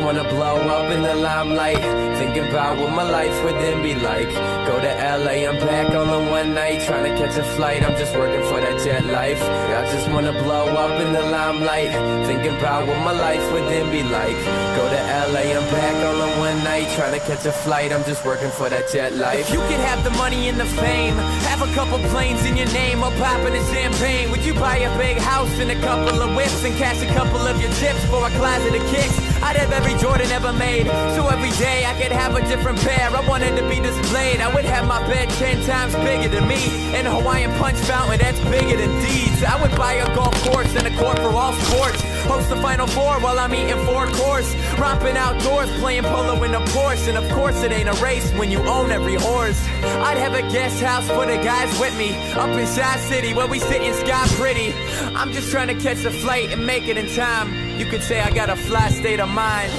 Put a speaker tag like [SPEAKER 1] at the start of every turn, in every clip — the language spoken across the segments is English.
[SPEAKER 1] Wanna blow up in the limelight, thinking about what my life would then be like. Go to LA, I'm back on the one night, trying to catch a flight, I'm just working for that jet life. I just wanna blow up in the limelight, thinking about what my life would then be like. Go to LA, I'm back on the one night, trying to catch a flight, I'm just working for that jet life. If you could have the money and the fame, have a couple planes in your name, or popping a champagne, would you buy a big house and a couple of whips, and cash a couple of your chips for a closet of kicks? I'd have every Jordan ever made, so every day I could have a different pair. I wanted to be displayed, I would have my bed 10 times bigger than me, and a Hawaiian punch fountain that's bigger than Deeds. I would buy a golf course and a court for all sports, host the Final Four while I'm eating 4 course, romping outdoors, playing polo in a Porsche. And of course it ain't a race when you own every horse. I'd have a guest house for the guys with me, up in Shy City where we sit in sky pretty. I'm just trying to catch a flight and make it in time. You could say I got a fly state of mind.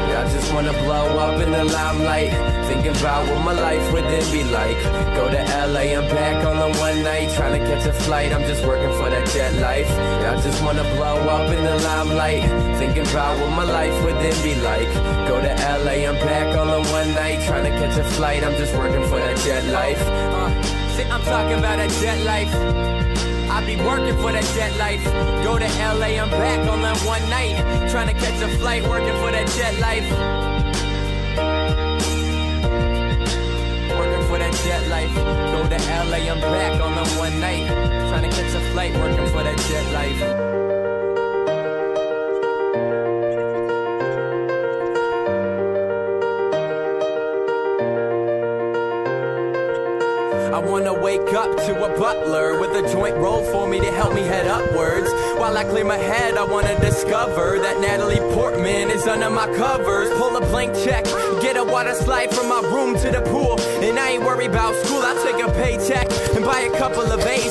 [SPEAKER 1] Yeah, I just wanna blow up in the limelight, thinking about what my life would then be like. Go to LA, I'm back on the one night, trying to catch a flight, I'm just working for that jet life. Yeah, I just wanna blow up in the limelight, thinking about what my life would then be like. Go to LA, I'm back on the one night, trying to catch a flight, I'm just working for that jet life. I'm talking about that jet life. I be working for that jet life. Go to LA, I'm back on that one night, trying to catch a flight, working for that jet life. Working for that jet life. Go to LA, I'm back on that one night, trying to catch a flight, working for that jet life. I wanna wake up to a butler with a joint roll for me to help me head upwards. While I clear my head, I wanna discover that Natalie Portman is under my covers. Pull a blank check, get a water slide from my room to the pool, and I ain't worried about school, I'll take a paycheck and buy a couple of A's.